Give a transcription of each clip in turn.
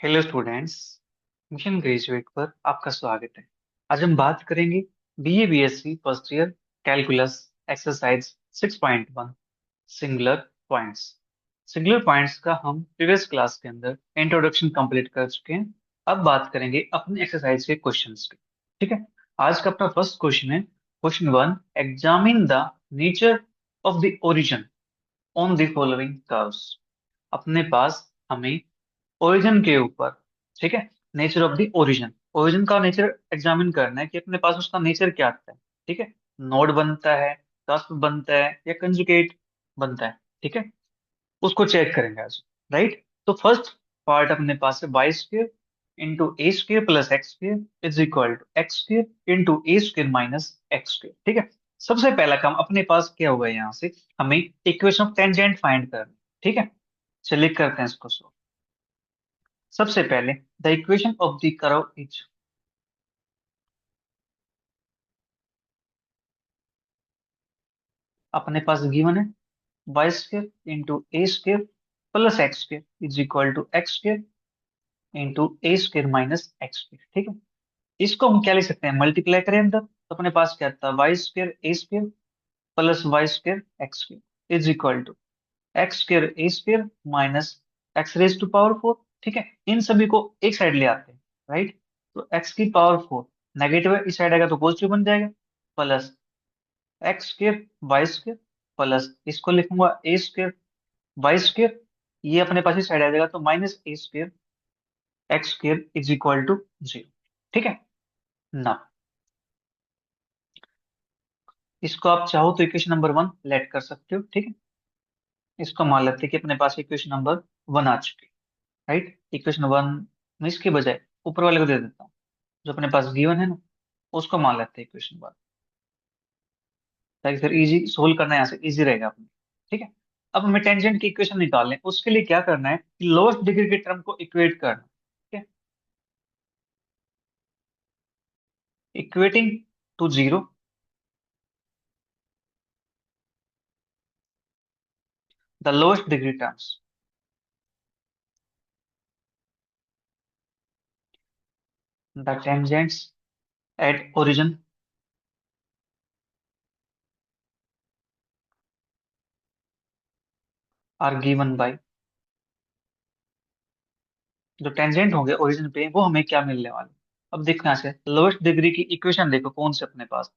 Hello students. Mission graduate पर आपका स्वागत है। आज हम बात करेंगे BA BSc first year calculus exercise 6.1 singular points. Singular points का हम प्रीवियस क्लास के अंदर इंट्रोडक्शन कंप्लीट कर चुके हैं। अब बात करेंगे अपनी एक्सरसाइज के क्वेश्चंस की। ठीक है। आज का अपना फर्स्ट क्वेश्चन है question 1। Examine the nature of the origin on the following curves. अपने पास हमें ओरिजिन के ऊपर, ठीक है, nature of the origin, origin का नेचर एग्जामिन करना है कि अपने पास उसका नेचर क्या आता है। ठीक है। नोड बनता है, कस्प बनता है या कंजुगेट बनता है। ठीक है। उसको चेक करेंगे आज। राइट। तो फर्स्ट पार्ट अपने पास है Y square into A square plus x square is equal to x square into A square minus x square. ठीक है। सबसे पहला काम अपने पास क्या हुआ है, यहाँ से हमें इक्वेशन ऑफ टेंजेंट फाइंड करना है। ठीक है। चलिए करते हैं इसको solve। सबसे पहले the equation of the curve is, अपने पास गिवन है Y square into A square plus x square is equal to x square into A square minus x square. ठीक है। इसको हम क्या लिख सकते हैं, मल्टीप्लाई करें अंदर तो अपने पास क्या था, Y square A square plus Y square x square is equal to x square A square minus X raise to power 4। ठीक है। इन सभी को एक साइड ले आते हैं। राइट। तो एक्स की पावर 4 नेगेटिव है, इस साइड आएगा तो पॉजिटिव बन जाएगा, plus x square Y square plus इसको लिखूंगा ए स्क्र वाई स्क्र, ये अपने पास ही साइड आ जाएगा तो minus A square x square is equal to 0। ठीक है ना। इसको आप चाहो तो इक्वेशन नंबर 1 लेट कर सकते हो। ठीक है। इसको मान लेते हैं कि अपने पास इक्वेशन नंबर 1 आ चुकी है। राइट। इक्वेशन 1 में इसके बजाय ऊपर वाले को दे देता हूँ, जो अपने पास गिवन है ना, उसको मान लेते हैं इक्वेशन 1, ताकि फिर इजी सोल्व करना यहाँ से इजी रहेगा अपने। ठीक है। अब हमें टेंजेंट की इक्वेशन निकालने हैं। उसके लिए क्या करना है कि लोएस्ट डिग्री के टर्म को इक्वेट करना है। ठीक है। Equating to zero the lowest degree terms, the tangents at origin are given by, जो टेंजेंट होंगे ओरिजिन पे वो हमें क्या मिलने वाले। अब देखो यहाँ से लोएस्ट डिग्री की इक्वेशन देखो कौन से अपने पास,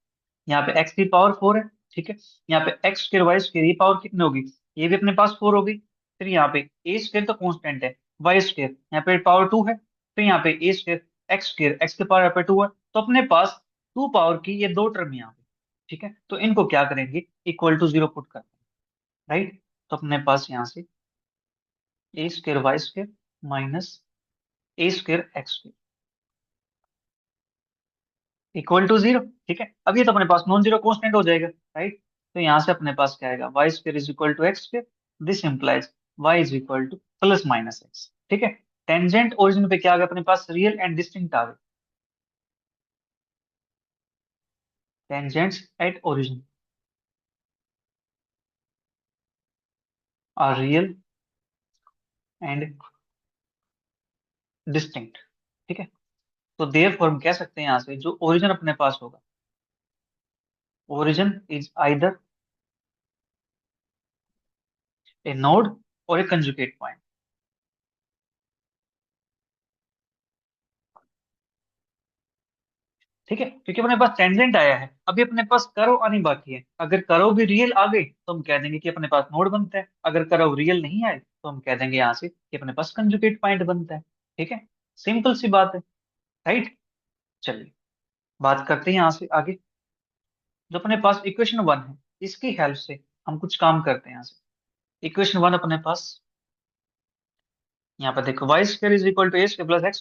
यहाँ पे x की पावर 4 है। ठीक है। यहाँ पे एक्स स्क्र वाई स्क्र, ये पावर कितनी होगी, ये भी अपने पास 4 होगी। फिर यहाँ पे ए स्क्र तो कांस्टेंट है, वाई स्क्र यहाँ पे पावर 2 है, फिर यहाँ पे ए स्क्र एक्स के पावर यहाँ पे 2 है, तो अपने पास 2 पावर की ये दो टर्म यहाँ पे। ठीक है। तो इनको क्या करेंगे, इक्वल टू 0 पुट करते हैं। राइट। तो अपने पास यहाँ से a square Y square minus A square x square equal to 0। ठीक है। अब ये तो अपने पास नॉन जीरो कॉन्स्टेंट हो जाएगा। राइट। तो यहाँ से अपने पास क्या आएगा, Y square is equal to x square, this implies Y is equal to plus minus X. ठीक है। टेंजेंट ओरिजिन पे क्या आ गया अपने पास, रियल एंड डिस्टिंक्ट आ गए। Tangents at origin are real and distinct. ठीक है। तो देयरफॉर हम कह सकते हैं यहाँ से जो ओरिजिन अपने पास होगा, origin is either A node और ए कंजुगेट पॉइंट। ठीक है। क्योंकि अपने पास टेंजेंट आया है, अभी अपने पास कर्व आनी बाकी है। अगर कर्व भी रियल आ गई तो हम कह देंगे कि अपने पास नोड बनता है, अगर कर्व रियल नहीं आए तो हम कह देंगे यहाँ से कि अपने पास कंजुगेट पॉइंट बनता है। ठीक है। सिंपल सी बात है। राइट। चलिए बात करते हैं यहाँ से आगे। जो अपने पास इक्वेशन 1 है, इसकी हेल्प से हम कुछ काम करते हैं यहाँ से। इक्वेशन 1 अपने पास यहाँ पे देखो Y square is equal to A square plus x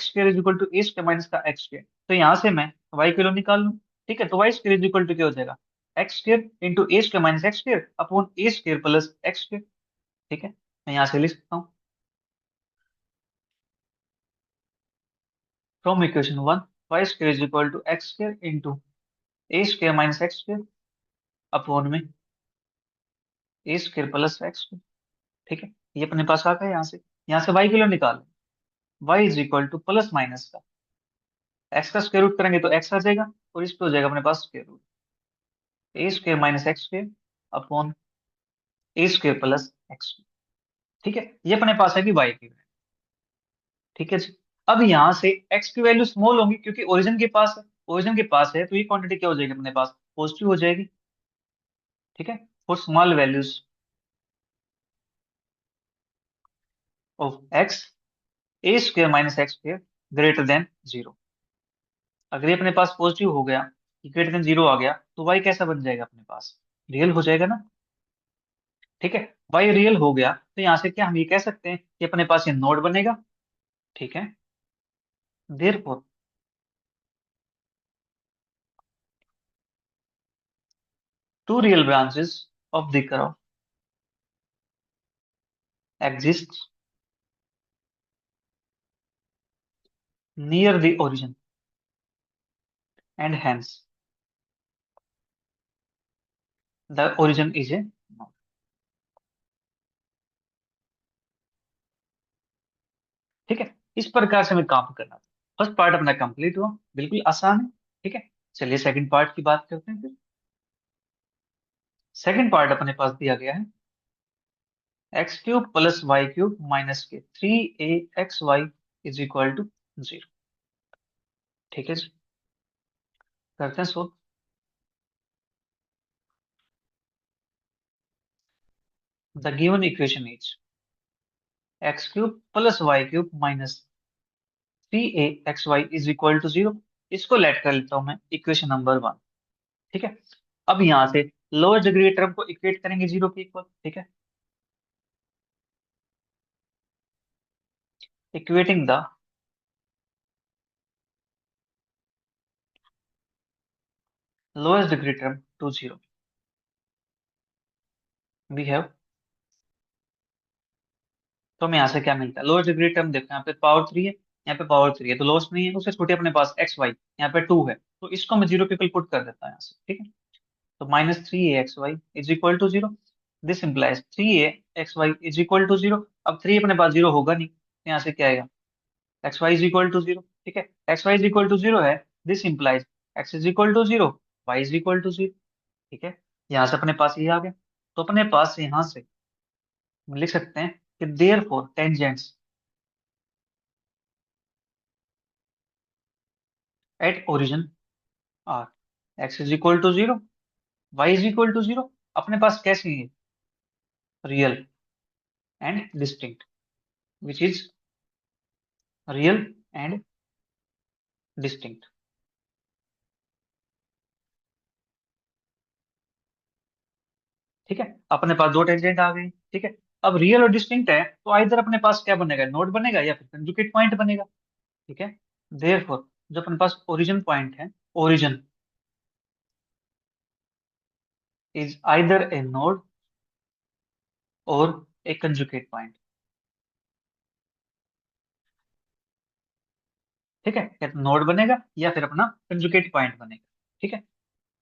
square is equal to A square minus का एक्स स्क्र। तो यहाँ से मैं वाई की वैल्यू निकाल लूँ। ठीक है। तो y square is equal to क्या हो जाएगा, x square into A square minus x square upon a square plus x square. ठीक है। मैं यहाँ से लिख सकता हूँ from equation 1 y square is equal to x square into A square minus x square upon में a square plus x square. ठीक है। ये अपने पास आ गया। यहाँ से वाई की वैल्यू निकाल, y is equal to plus minus का एक्स का स्क्वायर रूट करेंगे तो एक्स आ जाएगा, और इस पे हो जाएगा अपने पास square root a square minus x square upon a square plus x. ठीक है, ये अपने पास है कि वाई की वैल्यू। ठीक है जी। अब यहाँ से एक्स की वैल्यू स्मॉल होंगी क्योंकि ओरिजिन के पास है, ओरिजिन के पास है तो ये क्वांटिटी क्या हो जाएगी अपने पास, पॉजिटिव हो जाएगी। ठीक है, for small values of x a square minus x square greater than zero. अगर ये अपने पास पॉजिटिव हो गया, ग्रेटर देन जीरो आ गया, तो वाई कैसा बन जाएगा अपने पास, रियल हो जाएगा ना। ठीक है, वाई रियल हो गया तो यहाँ से क्या हम ये कह सकते हैं कि अपने पास ये नोड बनेगा। ठीक है, therefore two real branches of the curve exist near the origin and hence the origin is a node। ठीक है, इस प्रकार से हमें काम करना था। फर्स्ट पार्ट अपना कंप्लीट हुआ, बिल्कुल आसान है। ठीक है, चलिए सेकंड पार्ट की बात करते हैं फिर। सेकंड पार्ट अपने पास दिया गया है x cube plus y cube minus के three A x Y is equal to zero. ठीक है जी, करते हैं सो। The given equation is x cube plus y cube minus three A x Y is equal to zero. इसको let कर लेता हूं मैं इक्वेशन नंबर वन। ठीक है, अब यहां से लोअर डिग्री टर्म को इक्वेट करेंगे जीरो के इक्वल। ठीक है, equating the lowest degree term to zero we have. तो हमें यहाँ से क्या मिलता है, लोएस्ट डिग्री टर्म देखो, यहाँ पे पावर थ्री है, यहाँ पे पावर थ्री है तो लोएस्ट नहीं है, उससे छोटे अपने पास एक्स वाई, यहाँ पे टू है, तो इसको मैं जीरो के इक्वल पुट कर देता हूँ यहाँ से। ठीक है, तो minus three A x Y is equal to zero. This implies three A x Y is equal to zero. अब थ्री अपने पास जीरो होगा नहीं, तो यहाँ से क्या आएगा, x Y is equal to zero. ठीक है, x Y is equal to zero है, this implies x is equal to zero, y is equal to zero. ठीक है, यहाँ से अपने पास ये आ गया। तो अपने पास यहाँ से हम लिख सकते हैं कि therefore tangents at origin are x is equal to zero, y is equal to zero. अपने पास कैसे है, real and distinct, which is real and distinct. ठीक है, अपने पास दो टेंजेंट आ गई। ठीक है, अब रियल और डिस्टिंक्ट है तो इधर अपने पास क्या बनेगा, नोड बनेगा या फिर कंजुगेट पॉइंट बनेगा। ठीक है, देयरफॉर जो अपने पास ओरिजिन पॉइंट है, origin is either A node और ए कंजुगेट पॉइंट। ठीक है, या तो नोड बनेगा या फिर अपना कंजुगेट पॉइंट बनेगा। ठीक है,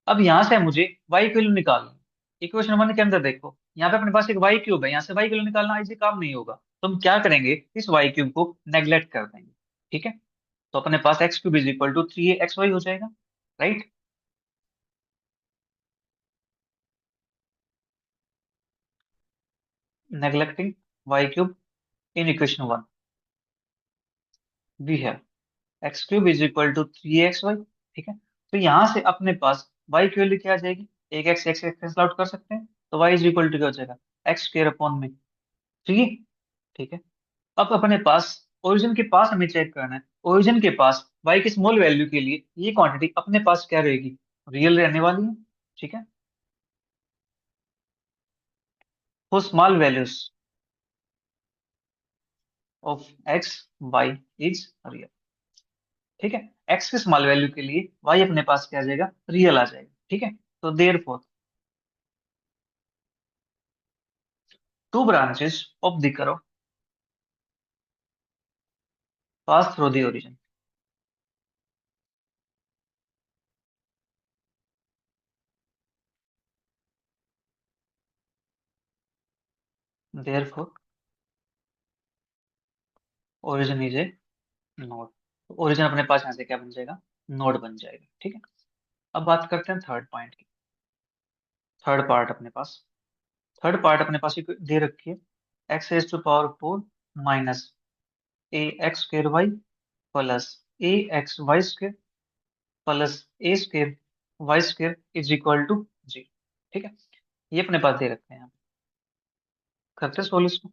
अब यहां से मुझे वाई की वैल्यू निकालना है। इक्वेशन वन के अंदर देखो, यहाँ पे अपने पास एक वाई क्यूब है, यहाँ से वाई की वैल्यू निकालना इजी काम नहीं होगा, तो हम क्या करेंगे, इस वाई क्यूब को नेग्लेक्ट कर देंगे। ठीक है, तो अपने पास x cube is equal to three x y हो जाएगा, right. Neglecting y cube in equation one we have x cube is equal to three x y. ठीक है, तो यहाँ से अपने पास वाई की वैल्यू क्या आ जाएगी, एक एक्स कैंसिल आउट कर सकते हैं, तो वाई इज इक्वल टू क्या हो जाएगा, एक्स स्क्वायर अपॉन में थ्री। ठीक है, अब अपने पास ओरिजिन के पास हमें चेक करना है, ओरिजिन के पास y की स्मॉल वैल्यू के लिए ये क्वांटिटी अपने पास क्या रहेगी, रियल रहने वाली है। ठीक है, for small values of x y is real. ठीक है, x की स्मॉल वैल्यू के लिए y अपने पास क्या आ जाएगा, रियल आ जाएगा। ठीक है, तो therefore two branches of the curve pass through the origin, therefore origin is a node. तो ओरिजिन अपने पास यहाँ से क्या बन जाएगा, नोड बन जाएगा। ठीक है, अब बात करते हैं थर्ड पॉइंट की। थर्ड पार्ट अपने पास, थर्ड पार्ट अपने पास एक दे रखी है, एक्स एज to power 4 minus a x square y plus a x y square plus a square Y square is equal to 0। ठीक है, ये अपने पास दे रखे हैं यहाँ पे। करते हैं सोल्व इसको।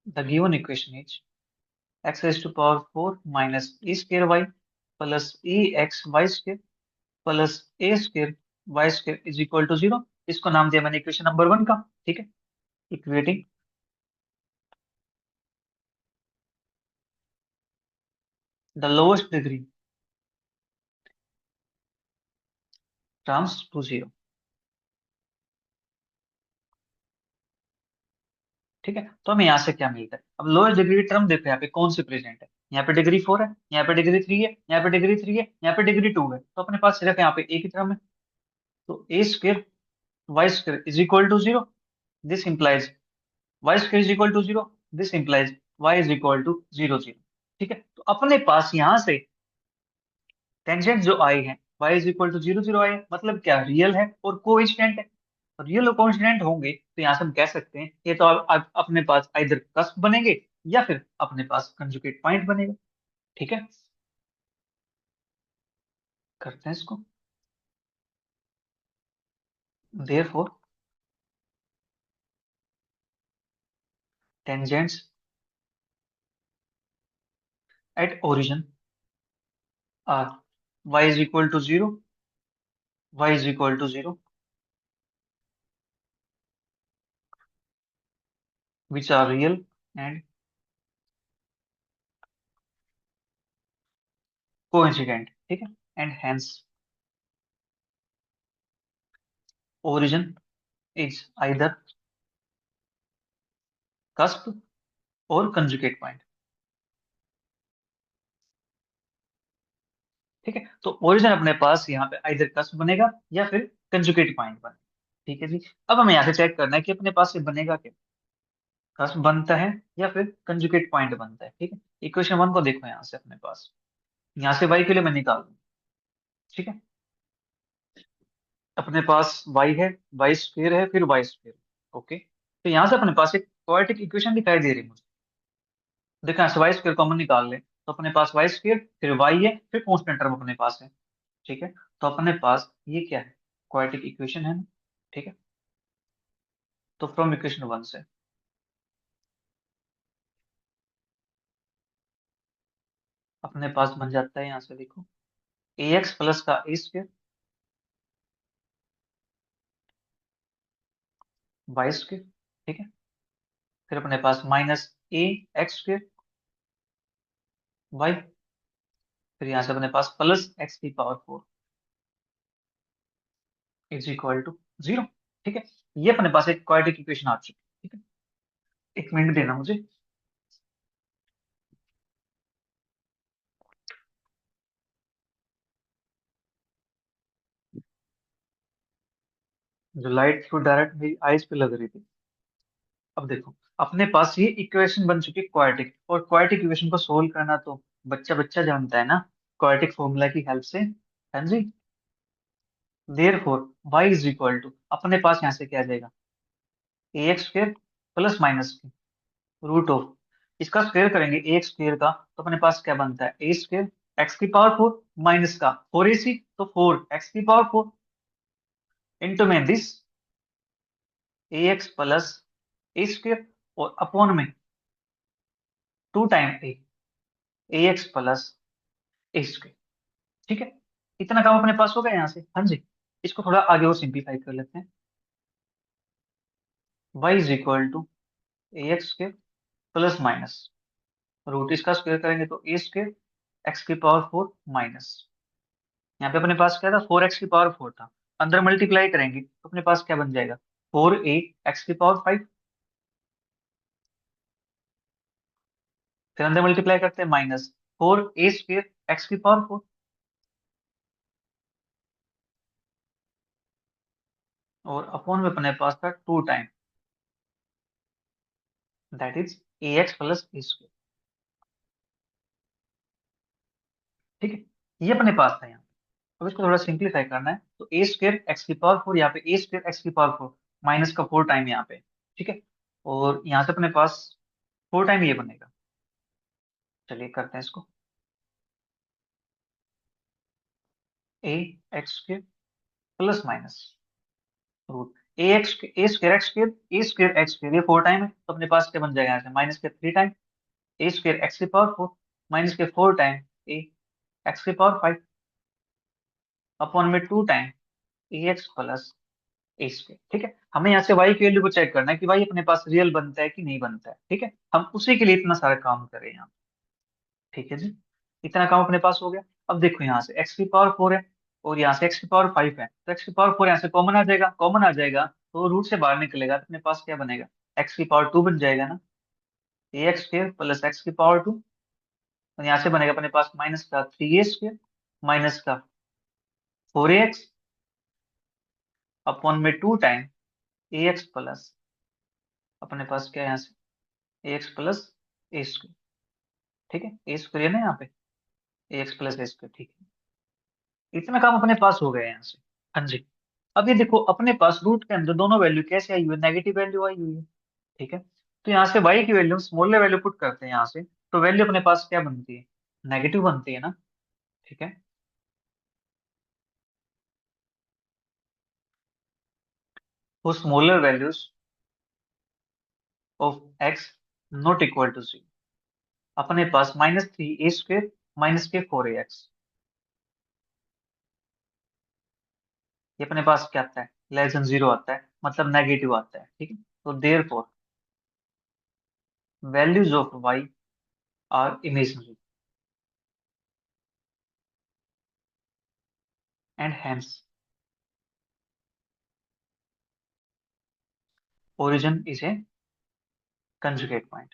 The given equation is x raise to power 4 minus A square y plus a x y square plus a square Y square is equal to 0। इसको नाम दिया मैंने इक्वेशन नंबर 1 का। ठीक है, equating the lowest degree terms to 0। ठीक है, तो हमें यहाँ से क्या मिलता है, अब लोएस्ट डिग्री टर्म देखो यहाँ पे कौन सी प्रेजेंट है। यहाँ पे डिग्री 4 है, यहाँ पे डिग्री 3 है, यहाँ पे डिग्री 3 है, यहाँ पे डिग्री 2 है, तो अपने पास सिर्फ यहाँ पे एक ही टर्म है। तो a square Y square is equal to 0। This implies y square is equal to 0। This implies y is equal to 0 0। ठीक है, तो अपने पास यहाँ से टेंजेंट जो आई है y इज इक्वल टू 0 0 आई है, मतलब क्या, रियल है और कोइंसिडेंट है। रियल और कोइंसिडेंट होंगे तो यहाँ से हम कह सकते हैं ये तो अब अपने पास इधर कस्प बनेंगे या फिर अपने पास कंजुगेट पॉइंट बनेगा। ठीक है, करते हैं इसको। Therefore tangents at origin are y is equal to 0, y is equal to 0 which are real and coincident। ठीक है, and hence origin is either cusp और कंजुगेट पॉइंट। ठीक है, तो ओरिजिन अपने पास यहाँ पे आइदर कस्प बनेगा या फिर कंजुगेट पॉइंट बनेगा। ठीक है जी, अब हमें यहाँ से चेक करना है कि अपने पास ये बनेगा क्या, कस्प बनता है या फिर कंजुगेट पॉइंट बनता है। ठीक है, इक्वेशन 1 को देखो यहाँ से अपने पास, यहाँ से y के लिए मैं निकाल दूँ। ठीक है, अपने पास y है, y स्क्वायर है, फिर y स्क्वायर। ओके, तो यहाँ से अपने पास एक क्वाड्रेटिक इक्वेशन दिखाई दे रही है मुझे। देखो यहाँ से वाई स्क्वायर कॉमन निकाल ले तो अपने पास वाई स्क्वायर फिर वाई है फिर कॉन्स्टेंट टर्म अपने पास है। ठीक है, तो अपने पास ये क्या है, क्वाड्रेटिक इक्वेशन है ना। ठीक है, तो फ्रॉम इक्वेशन 1 से अपने पास बन जाता है, यहाँ से देखो, ए एक्स प्लस का ए स्क्वायर वाई स्क्वायर। ठीक है, फिर अपने पास minus a x square Y, फिर यहाँ से अपने पास प्लस एक्स की पावर 4 इज इक्वल टू 0। ठीक है, ये अपने पास एक क्वाड्रेटिक इक्वेशन आ चुकी है। ठीक है, एक मिनट देना मुझे। जो लाइट थ्रू डायरेक्ट मेरी आईज पे लग रही थी, अब देखो अपने पास ये इक्वेशन बन चुकी है क्वाड्रेटिक, और क्वाड्रेटिक इक्वेशन को सोल्व करना तो बच्चा बच्चा जानता है ना, क्वाड्रेटिक फॉर्मूला की हेल्प से। हाँ जी, therefore y is equal to अपने पास यहाँ से क्या आ जाएगा, a x square plus minus की रूट ऑफ, इसका स्क्वायर करेंगे ए एक्स स्क्र का तो अपने पास क्या बनता है, ए स्क्र एक्स की पावर 4 माइनस का 4ac तो 4 एक्स की पावर 4 इंटू में this A x plus a square और अपॉन में 2 time a x plus a square. ठीक है, इतना काम अपने पास हो गया यहाँ से। हाँ जी, इसको थोड़ा आगे और सिंप्लीफाई कर लेते हैं। y is equal to a x square plus minus root, इसका स्क्वायर करेंगे तो ए स्क्र एक्स की पावर 4 माइनस, यहाँ पे अपने पास क्या था, 4 एक्स की पावर 4 था, अंदर मल्टीप्लाई करेंगे तो अपने पास क्या बन जाएगा, 4a एक्स की पावर 5, फिर अंदर मल्टीप्लाई करते हैं माइनस 4a स्क्र एक्स की पावर 4, और अपॉन में अपने पास था 2 time that is A x plus a square. ठीक है, ये अपने पास था यहाँ। अब इसको थोड़ा सिंप्लीफाई करना है, तो ए स्क्वायर एक्स की पावर फोर, यहाँ पे ए स्क्वायर एक्स की पावर फोर माइनस का फोर टाइम यहाँ पे। ठीक है, और यहाँ से अपने पास फोर टाइम ये बनेगा। चलिए करते हैं इसको। A x square plus minus root a x, a square x square, a square x square, ये फोर टाइम है तो अपने पास क्या बन जाएगा यहाँ से, माइनस के three time a square x की पावर फोर माइनस के फोर टाइम ए एक्स की पावर फाइव अपॉन में two time a x plus a square. ठीक है, हमें यहाँ से y की वैल्यू को चेक करना है कि y अपने पास रियल बनता है कि नहीं बनता है। ठीक है, हम उसी के लिए इतना सारा काम कर रहे हैं यहाँ। ठीक है जी, इतना काम अपने पास हो गया। अब देखो यहाँ से x की पावर फोर है और यहाँ से x की पावर फाइव है, तो x की पावर फोर यहाँ से कॉमन आ जाएगा, कॉमन आ जाएगा तो रूट से बाहर निकलेगा तो अपने पास क्या बनेगा, x की पावर टू बन जाएगा ना, a x square plus x की पावर टू। और यहाँ से बनेगा अपने पास माइनस का थ्री ए स्क्र माइनस का फोर ए एक्स अपॉन में two time a x plus, अपने पास क्या है यहाँ से a x plus a square. ठीक है, ए स्क्र है ना यहाँ पे, a x plus a square. ठीक है, इतना काम अपने पास हो गया यहाँ से। हाँ जी, अब ये देखो अपने पास रूट के अंदर दोनों वैल्यू कैसे आई हुई है, नेगेटिव वैल्यू आई हुई है। ठीक है, तो यहाँ से y की वैल्यू स्मॉलर वैल्यू पुट करते हैं यहाँ से, तो वैल्यू अपने पास क्या बनती है, नेगेटिव बनती है ना। ठीक है, वो smaller values of x not equal to zero, अपने पास minus three a square minus के फोर ए एक्स, ये अपने पास क्या आता है, लेस देन जीरो आता है, मतलब नेगेटिव आता है। ठीक है, तो therefore values of y are imaginary and hence origin is a conjugate point।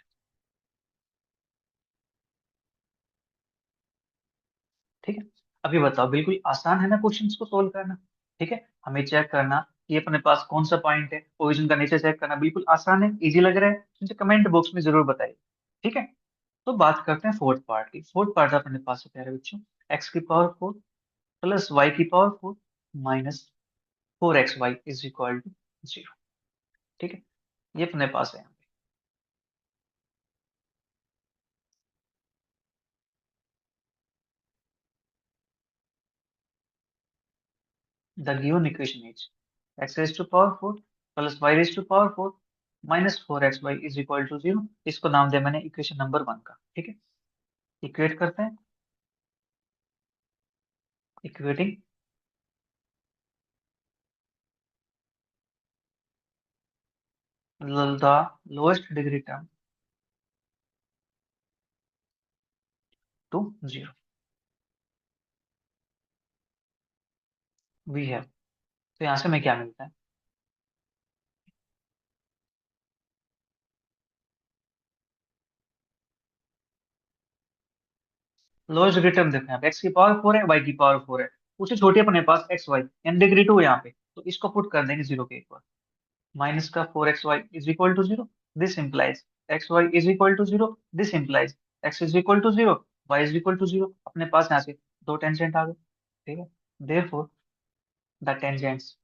ठीक है, अभी बताओ, बिल्कुल आसान है ना क्वेश्चंस को सोल्व करना। ठीक है, हमें चेक करना कि अपने पास कौन सा पॉइंट है, ओरिजिन का नेचर चेक करना बिल्कुल आसान है, इजी लग रहा है तो मुझे कमेंट बॉक्स में जरूर बताइए। ठीक है, तो बात करते हैं फोर्थ पार्ट की। फोर्थ पार्ट अपने पास है प्यारे बच्चों, एक्स की पावर फोर प्लस वाई की power four minus four x Y is equal to zero. ठीक है, ये अपने पास है। The given equation is x raised to power 4 plus y raised to power 4 minus 4xy is equal to 0। इसको नाम दिया मैंने इक्वेशन नंबर वन का। ठीक है, इक्वेट करते हैं, equating the lowest degree term to 0। We have, तो यहाँ से हमें क्या मिलता है, लोएस्ट डिग्री टर्म देखो यहाँ पे x की पावर 4 है, y की पावर 4 है, उससे छोटी अपने पास एक्स वाई एंड डिग्री 2 यहाँ पे, तो इसको पुट कर देंगे जीरो के एक बार, माइनस का four x Y is equal to zero. This implies x Y is equal to zero, this implies x is equal to zero, y is equal to zero. अपने पास यहाँ से दो टेंजेंट आ गए। ठीक है, therefore the tangents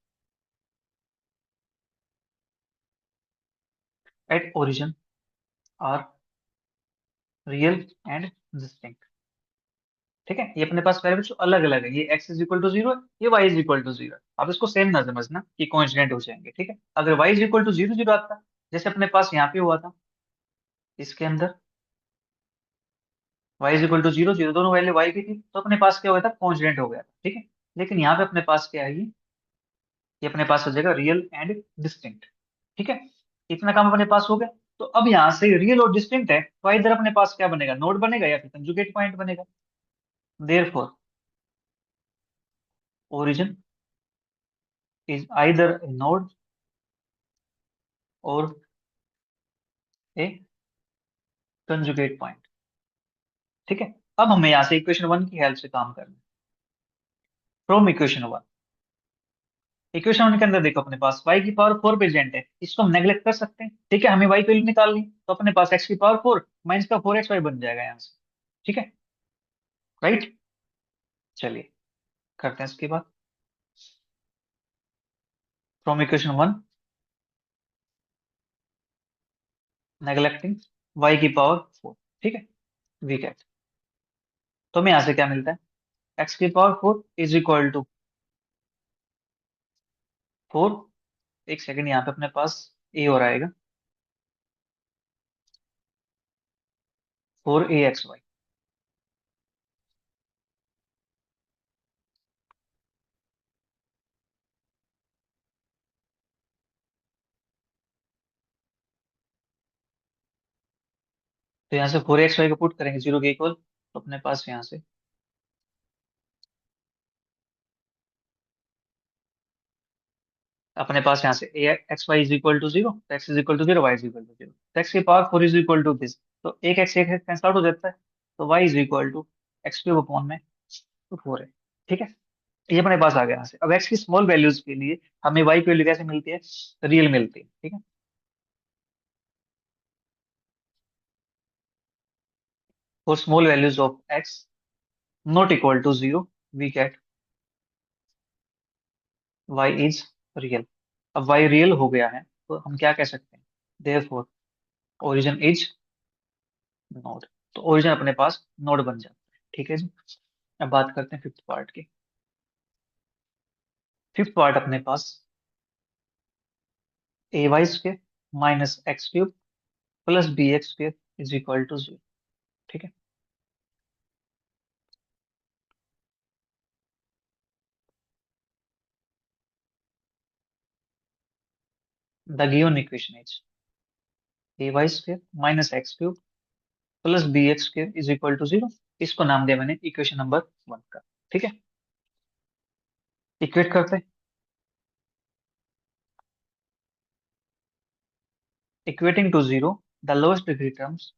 at origin are real and distinct. ठीक है, ये अपने पास वेरिएबल्स अलग अलग है, ये x is equal to zero, ये y is equal to zero. अब इसको सेम ना समझना कि कोइंसिडेंट हो जाएंगे। ठीक है, अगर y is equal to zero zero आता, जैसे अपने पास यहाँ पे हुआ था, इसके अंदर y is equal to zero zero, दोनों वैल्यू y की थी, तो अपने पास क्या हुआ था, कॉन्स्टेंट हो गया था। ठीक है, लेकिन यहाँ पे अपने पास क्या है, ये अपने पास हो जाएगा रियल एंड डिस्टिंक्ट। ठीक है, इतना काम अपने पास हो गया। तो अब यहाँ से रियल और डिस्टिंक्ट है, तो इधर अपने पास क्या बनेगा, नोड बनेगा या फिर कंजुगेट पॉइंट बनेगा। Therefore origin is either A node और ए कंजुगेट पॉइंट। ठीक है, अब हमें यहाँ से इक्वेशन वन की हेल्प से काम करना है। फ्रॉम इक्वेशन वन इक्वेशन के अंदर देखो अपने पास y की पावर 4 प्रेजेंट है, इसको हम नेग्लेक्ट कर सकते हैं, ठीक है, हमें y की वैल्यू निकालनी है, तो अपने पास x की पावर 4 माइनस का 4xy बन जाएगा यहाँ से, ठीक है, राइट। चलिए करते हैं इसके बाद, फ्रॉम इक्वेशन 1 नेग्लेक्टिंग y की पावर 4, ठीक है, वी गेट, तो हमें यहाँ से क्या मिलता है, x की पावर 4 इज इक्वल टू 4, एक सेकंड यहाँ पे अपने पास a और आएगा, 4axy, तो यहाँ से 4axy को पुट करेंगे 0 के इक्वल, तो अपने पास यहाँ से, अपने पास यहाँ से a x Y is equal to 0, तो x is equal to 0, y is equal to 0, तो x की power 4 is equal to this, तो एक एक्स कैंसिल आउट हो जाता है, तो Y is equal to x³ में तो 4 है, ठीक है, ये अपने पास आ गया यहाँ से। अब एक्स की स्मॉल वैल्यूज के लिए हमें वाई की वैल्यू कैसे मिलती है, रियल मिलती है, ठीक है, for small values of x not equal to 0 we get y is real. अब वाई रियल हो गया है तो हम क्या कह सकते हैं, देयरफॉर ओरिजिन इज नोड, तो ओरिजिन अपने पास नोड बन जाता है, ठीक है जी। अब बात करते हैं फिफ्थ पार्ट की। फिफ्थ पार्ट अपने पास a y² minus x³ plus bx² is equal to 0, ठीक है, the given equation is a y² minus x³ plus bx² is equal to 0, इसको नाम दिया मैंने इक्वेशन नंबर 1 का, ठीक है, इक्वेट करते हैं, equating to 0 the lowest degree terms,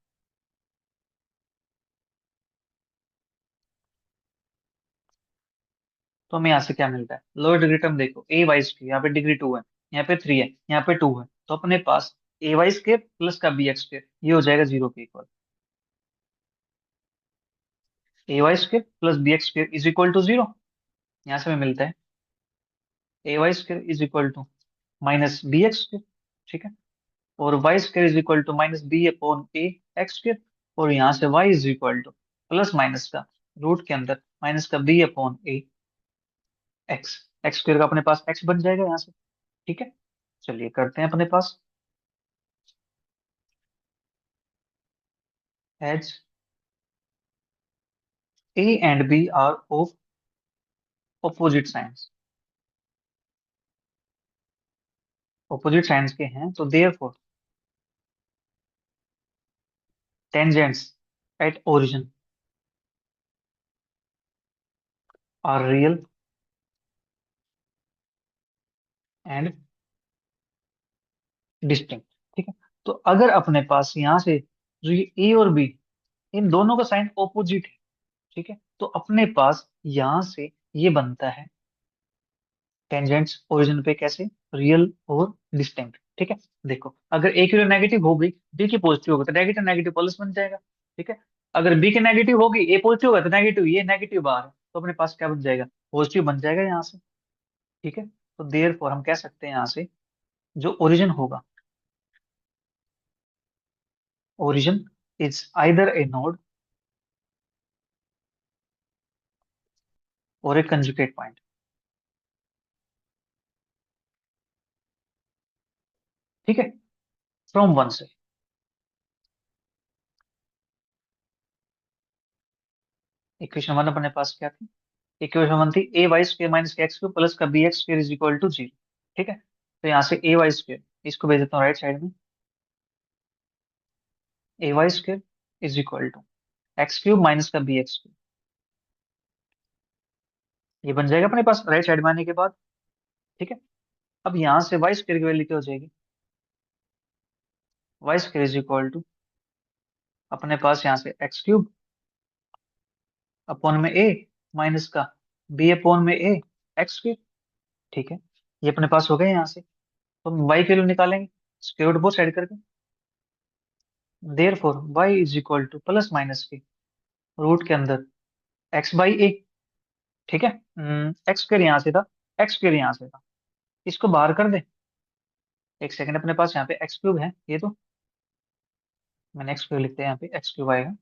तो हमें यहाँ से क्या मिलता है, लोअर डिग्री टर्म देखो a y², यहाँ पे डिग्री 2 है, यहाँ पे 3 है, यहाँ पे 2 है, तो अपने पास a y² प्लस का bx² ये हो जाएगा 0 के equal, a y² plus bx² is equal to 0, यहाँ से हमें मिलता है a y² is equal to minus bx², ठीक है, और y² is equal to minus b upon a x², और यहाँ से y is equal to plus minus का रूट के अंदर माइनस का b upon a x, x² का अपने पास x बन जाएगा यहाँ से, ठीक है, चलिए करते हैं अपने पास, as a and b are of opposite signs, opposite signs के हैं, तो therefore tangents at origin are real and distinct, ठीक है, तो अगर अपने पास यहाँ से जो ये ए और बी इन दोनों का साइन ऑपोजिट है, ठीक है, तो अपने पास यहाँ से ये बनता है टेंजेंट्स ओरिजिन पे कैसे, रियल और डिस्टिंक्ट, ठीक है, देखो अगर ए की वैल्यू नेगेटिव हो गई, बी की पॉजिटिव होगा, तो नेगेटिव नेगेटिव प्लस बन जाएगा, ठीक है, अगर बी की नेगेटिव होगी ए पॉजिटिव होगा, तो नेगेटिव ये नेगेटिव बाहर है, तो अपने पास क्या बन जाएगा, पॉजिटिव बन जाएगा यहाँ से, ठीक है, तो देयरफॉर हम कह सकते हैं यहाँ से जो ओरिजिन होगा, origin is either A node और ए कंजुगेट पॉइंट, ठीक है, फ्रॉम वन से, इक्वेशन 1 अपने पास क्या थी, इक्वेशन 1 थी a y² माइनस का x³ प्लस का bx² इज इक्वल टू 0, ठीक है, तो यहाँ से a y², इसको भेज देता हूँ राइट साइड में, a y² is equal to x³ minus का bx², ये बन जाएगा अपने पास राइट साइड में आने के बाद, ठीक है, अब यहाँ से y² की वैल्यू क्या हो जाएगी, y² इज इक्वल टू अपने पास यहाँ से x³ अपॉन में a माइनस का b अपॉन में a x², ठीक है, ये अपने पास हो गए यहाँ से। तो हम y की वैल्यू निकालेंगे स्क्वायर रूट बोथ साइड करके। Therefore y is equal to plus minus के रूट के अंदर x बाई ए। ठीक है। एक्स स्क्वायर यहाँ से था, एक्स स्क्वायर यहाँ से था, इसको बाहर कर दे। एक सेकंड, अपने पास यहाँ पे एक्स क्यूब है ये तो, मैंने एक्स क्यूब लिखते हैं यहाँ पे, एक्स क्यूब आएगा।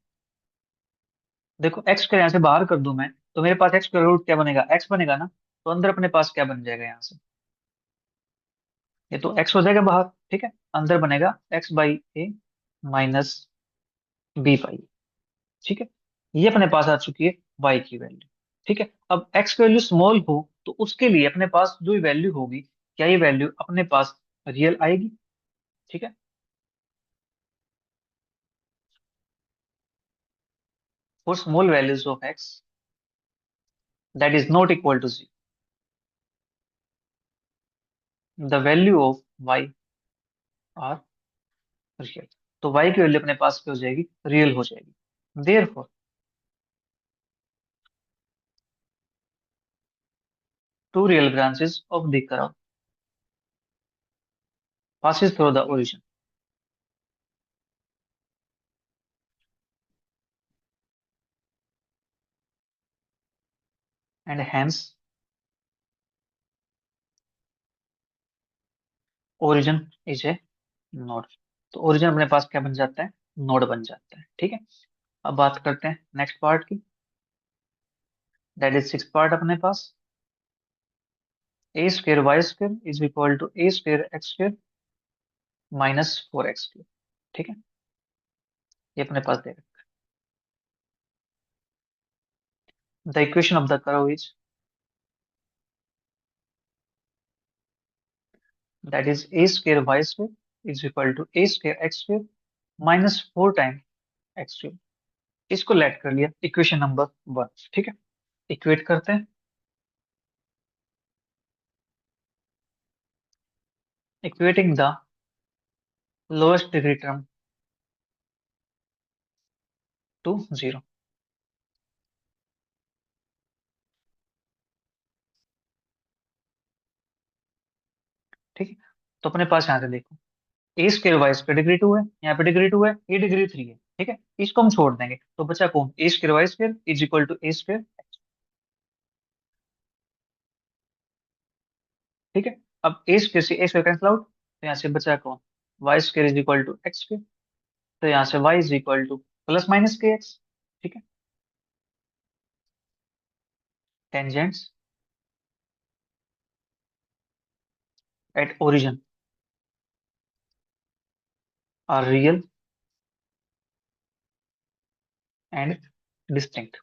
देखो एक्स स्क्वायर यहाँ से बाहर कर दूं मैं, तो मेरे पास एक्स स्क्वायर रूट क्या बनेगा, एक्स बनेगा ना। तो अंदर अपने पास क्या बन जाएगा यहाँ से, ये तो एक्स हो जाएगा बाहर। ठीक है। अंदर बनेगा x by a minus b pi. ठीक है। ये अपने पास आ चुकी है y की वैल्यू। ठीक है। अब x की वैल्यू स्मॉल हो तो उसके लिए अपने पास जो वैल्यू होगी, क्या ये वैल्यू अपने पास रियल आएगी। ठीक है। For small values of x that is not equal to 0, the value of y are real. तो y की वैल्यू अपने पास क्या हो जाएगी, रियल हो जाएगी। Therefore two real branches of the curve passes through the origin and hence origin is a node। तो ओरिजिन अपने पास क्या बन जाता है, नोड बन जाता है। ठीक है। अब बात करते हैं नेक्स्ट पार्ट की, दैट इज सिक्स पार्ट अपने पास। A square Y square is equal to A square x square minus four x square. ठीक है। ये अपने पास दे रखा है। The equation of the curve is that is a square Y square is equal to A square x square minus four time x square. इसको let कर लिया इक्वेशन नंबर वन। ठीक है। इक्वेट करते हैं, equating the lowest degree term to zero. ठीक है। तो अपने पास यहाँ से देखो, a square Y square degree two है, यहाँ पे डिग्री टू है, ये डिग्री थ्री है। ठीक है। इसको हम छोड़ देंगे तो बचा कौन, a square Y square is equal to A square. ठीक है। अब ए स्क्र से ए स्क्र कैंसिल आउट, तो यहाँ से बचा कौन, y square is equal to x square. तो यहाँ से y is equal to plus minus के एक्स। ठीक है। Tangents at origin are real and distinct.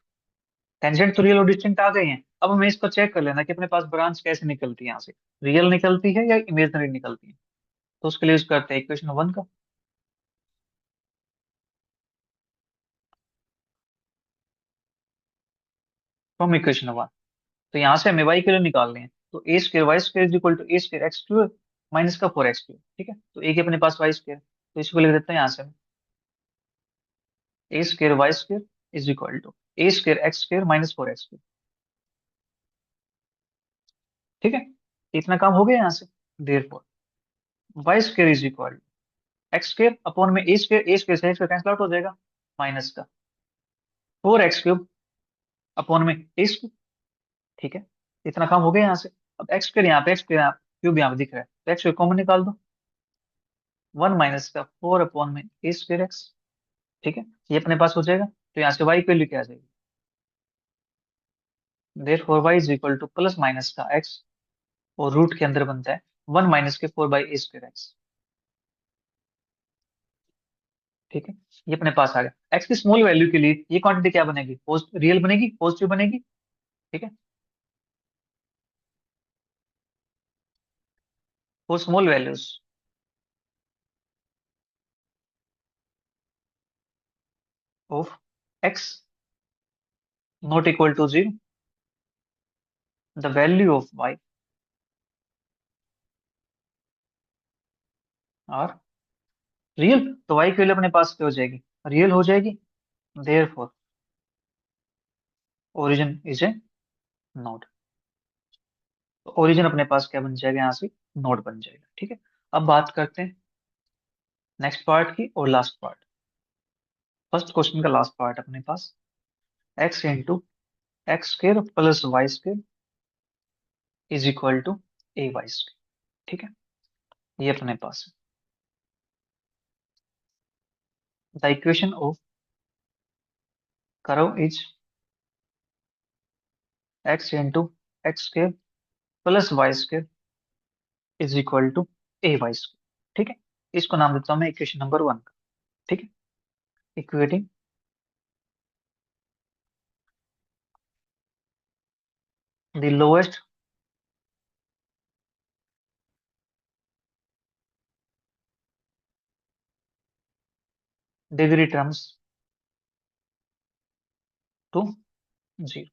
Tangent तो रियल और डिस्टिंक्ट आ गए हैं। अब हमें इसको चेक कर लेना कि अपने पास ब्रांच कैसे निकलती है, यहाँ से रियल निकलती है या इमेजनरी निकलती है। तो उसके लिए यूज करते हैं इक्वेशन वन का, फ्रॉम इक्वेशन वन। तो यहाँ से हमें y के लिए निकालने हैं, तो a square Y square is equal to A square x square minus का फोर एक्स स्क्र। ठीक है। तो ए के अपने पास वाई स्क्र, तो इसको लिख देते हैं यहाँ से a square Y square is equal to A square x square minus four x square. ठीक है। इतना काम हो गया यहाँ से। Therefore y square is equal to x square upon में ए स्क्र से एक्स कैंसिल आउट हो जाएगा, माइनस का फोर एक्स क्यूब अपॉन में ए स्क्र। ठीक है। इतना काम हो गया यहाँ से। अब एक्स स्क्र यहाँ पे, एक्स स्क्र क्यूब यहाँ पे दिख रहा है, तो एक्स स्क्र कॉमन निकाल दो, वन माइनस का फोर अपॉन में ए स्क्र एक्स। ठीक है। ये अपने पास हो जाएगा, तो यहाँ से y की वैल्यू क्या आ जाएगी, therefore y is equal to plus minus का x, और रूट के अंदर बनता है वन माइनस के four by A square x. ठीक है। ये अपने पास आ गया। x की स्मॉल वैल्यू के लिए ये क्वांटिटी क्या बनेगी, रियल बनेगी, पॉजिटिव बनेगी। ठीक है। For small values of x not equal to zero, the value of y are real. तो y की वैल्यू अपने पास क्या हो जाएगी, रियल हो जाएगी। Therefore origin is a node. तो ओरिजिन अपने पास क्या बन जाएगा यहाँ से, नोड बन जाएगा। ठीक है, अब बात करते हैं नेक्स्ट पार्ट की और लास्ट पार्ट। फर्स्ट क्वेश्चन का लास्ट पार्ट अपने पास, x into x square plus Y square is equal to a y square. ठीक है, ये अपने पास है। The equation of curve is x into x square plus Y square is equal to a y square. ठीक है, इसको नाम देता हूं मैं इक्वेशन नंबर 1 का। ठीक है, equating the lowest degree terms to 0।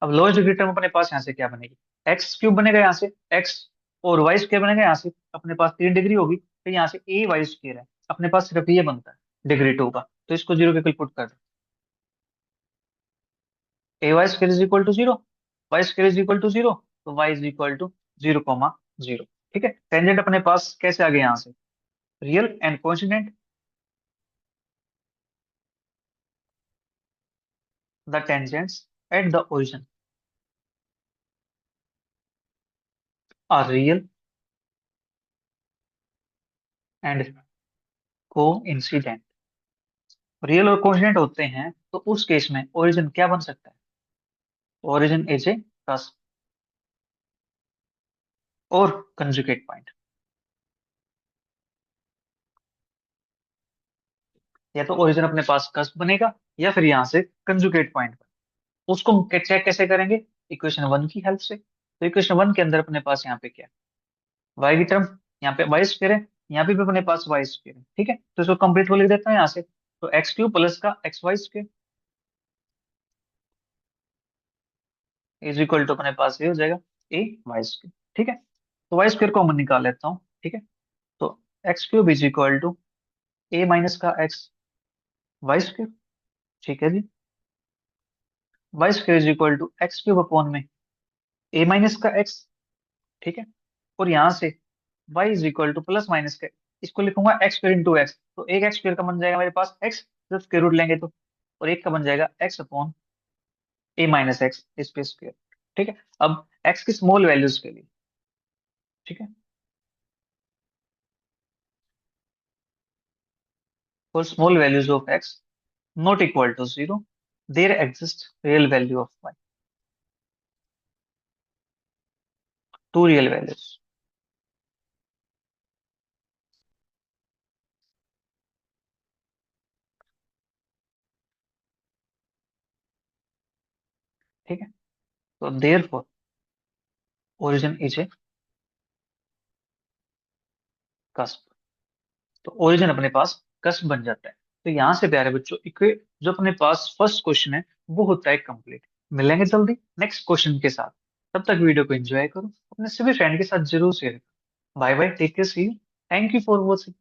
अब लोएस्ट डिग्री टर्म अपने पास यहाँ से क्या बनेगी, एक्स क्यूब बनेगा यहाँ से, एक्स और वाई स्क्वायर बनेगा यहाँ से, अपने पास 3 डिग्री होगी, तो यहाँ से ए वाई स्क्वायर है, अपने पास सिर्फ ये बनता है डिग्री 2 का, तो इसको 0 के इक्वल पुट कर दो। A y square is equal to 0, y square is equal to 0, तो वाई इज इक्वल टू 0,0। ठीक है, टेंजेंट अपने पास कैसे आ गए यहाँ से, real and coincident. The tangents at the origin are real and coincident. Real और कोइंसिडेंट होते हैं तो उस केस में ओरिजिन क्या बन सकता है, ओरिजिन इज ए कस्प और कंजुगेट पॉइंट। या तो ओरिजिन अपने पास कस्प बनेगा या फिर यहाँ से कंजुगेट पॉइंट बनेगा। उसको हम चेक कैसे करेंगे, इक्वेशन 1 की हेल्प से। तो इक्वेशन 1 के अंदर अपने पास यहाँ पे क्या है, वाई की टर्म, यहाँ पे वाई स्क्वायर है, यहाँ पे भी अपने पास वाई स्क्वायर है। ठीक है, तो इसको कंप्लीट को लिख देता हूँ यहाँ से, तो एक्स क्यूब प्लस का x y square is equal to अपने पास ये हो जाएगा ए वाई स्क्वायर। ठीक है, तो वाई स्क्वायर को हम निकाल लेता हूँ। ठीक है, तो x cube is equal to a minus का एक्स वाई स्क्वायर। ठीक है जी, y square is equal to x cube upon में ए माइनस का एक्स। ठीक है, और यहाँ से y is equal to plus minus का, इसको लिखूंगा एक्स स्क्वायर इंटू एक्स, तो एक एक्स स्क्वायर का बन जाएगा मेरे पास एक्स, जब स्क्वायर रूट लेंगे तो, और एक का बन जाएगा एक्स अपॉन ए माइनस एक्स इस पे स्क्वायर। ठीक है, अब एक्स की स्मॉल वैल्यूज के लिए, ठीक है, for small values of x not equal to 0 there exist real value of y, two real values. ठीक है, तो therefore origin is a cusp, तो ओरिजिन अपने पास कस्प बन जाता है। तो यहां से प्यारे बच्चों इक्वे जो अपने पास फर्स्ट क्वेश्चन है वो होता है कंप्लीट। मिलेंगे जल्दी नेक्स्ट क्वेश्चन के साथ, तब तक वीडियो को एंजॉय करो, अपने सभी फ्रेंड के साथ जरूर शेयर करो। Bye bye, take care, see you, thank you for watching.